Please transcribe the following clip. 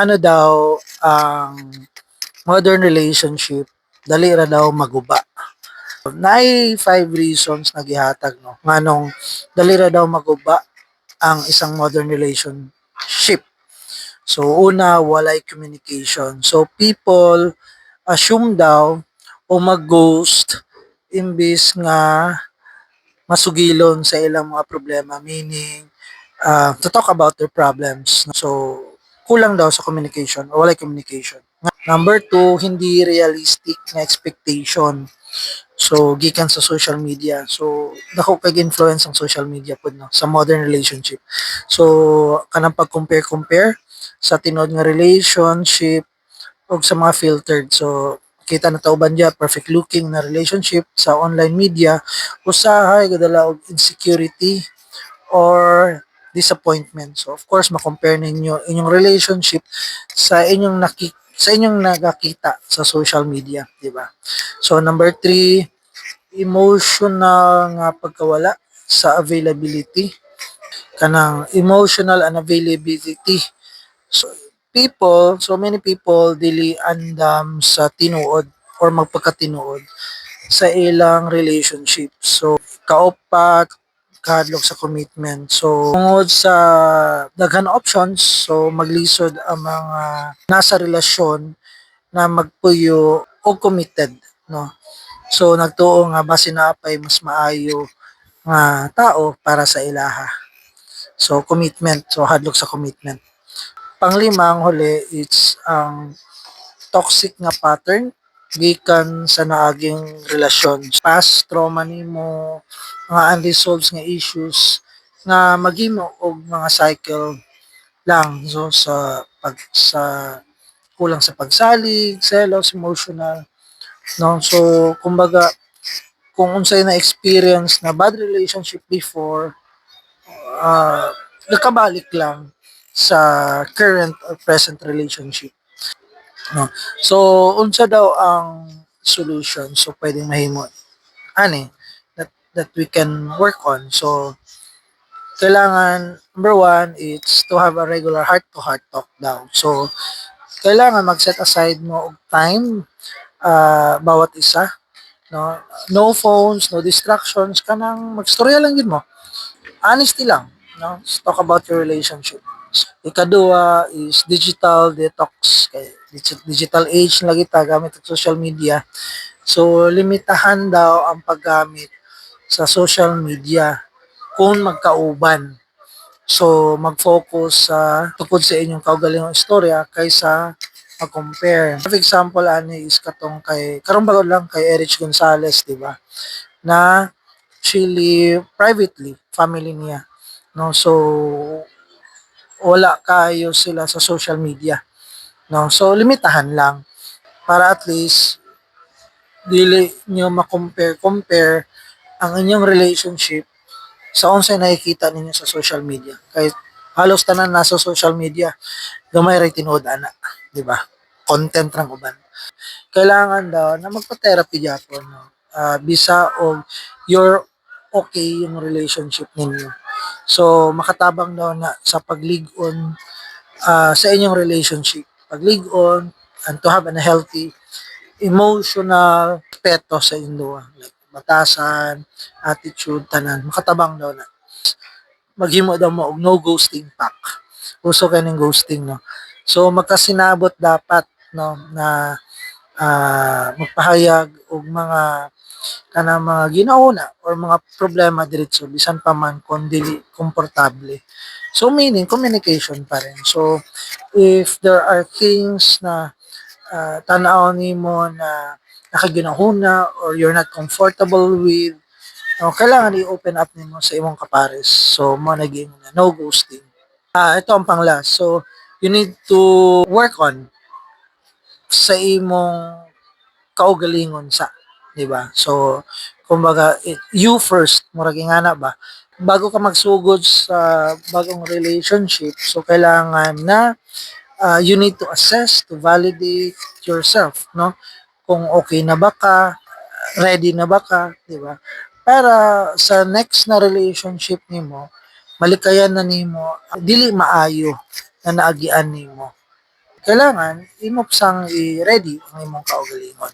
Ano daw ang modern relationship dali ra daw maguba. Naay 5 reasons na gihatag no nganong dali ra daw maguba ang isang modern relationship. So una, walay communication. So people assume daw o mag-ghost imbis nga masugilon sa ilang mga problema, meaning to talk about their problems. So kulang daw sa communication o walay communication. Number two, hindi realistic na expectation. So gikan sa social media. So dako kay influence ang social media pud no sa modern relationship. So kanang pag-compare sa tinud nga relationship og sa mga filtered. So kita na tauban diya perfect looking na relationship sa online media usahay gadala og insecurity or disappointment. So of course ma-compare ninyo inyong relationship sa inyong nakakita sa social media, di ba? So number three, emotional nga pagkawala sa availability, kanang emotional unavailability. So so many people dili andam sa tinuod or magpakatinuod sa ilang relationship. So kaupat kahadlok sa commitment. So tungod sa daghan options, so maglisod ang mga nasa relasyon na magpuyo o committed, no? So nagtuo nga base na pay mas maayo nga tao para sa ilaha. So commitment, so hadlok sa commitment. Panglima ang huli, it's ang toxic nga pattern gikan sa naaging relasyon. Past trauma nimo, mga unresolved nga issues nga maghimo og mga cycle lang so sa kulang sa pagsalig, selos, emotional, no? So kumbaga kung unsay na experience na bad relationship before, nakabalik lang sa current or present relationship, no? So unsa daw ang solution, so pwedeng mahimo ani that we can work on. So kailangan number one, it's to have a regular heart to heart talk daw. So kailangan mag-set aside mo og time, bawat isa, no? No phones, no distractions, kanang magstorya lang gid mo. Honesty lang, no? Let's talk about your relationship. Ikaduha is digital detox. Kay digital age na kita gamit ang social media. So limitahan daw ang paggamit sa social media kung magkauban. So mag-focus sa tungkol sa inyong kaugalingong istorya kaysa mag-compare. For example ani is katong kay karong bago lang kay Erich Gonzalez, di ba? Na she live privately, family niya. No, so wala kayo sila sa social media. No, so limitahan lang para at least dili nyo ma-compare ang inyong relationship sa unsay nakikita ninyo sa social media. Kahit halos tanan nasa social media, gamay ray tinuod ana, di ba? Content rang uban. Kailangan daw na magpa-therapy gyapon, no. Bisa og you're okay yung relationship ninyo. So makatabang daw na sa paglig-on sa inyong relationship. Paglig-on and to have a healthy emotional respeto sa inyong duha. Like batasan, attitude, tanan. Makatabang daw na. Maghimo daw mo og no ghosting pack. Uso kay ning ghosting, no. So magkasinabot dapat, no, na magpahayag og mga kanang mga ginauna or mga problema diretso bisan pa man kon dili komportable. So meaning communication pa rin. So if there are things na tan-aw nimo na nakaginahuna or you're not comfortable with, no, kailangan i-open up nimo sa imong kapares. So mo naging no ghosting. Ito ang pang-last. So you need to work on sa imong kaugalingon sa, di ba? So kumbaga you first murag ingana ba, bago ka magsugod sa bagong relationship, so kailangan na you need to assess, to validate yourself, no? Kung okay na ba ka, ready na ba ka, di ba? Para sa next na relationship nimo, malikayan na nimo, dili maayo na naagian nimo. kailangan imo sang i-ready ang imong kaugalingon.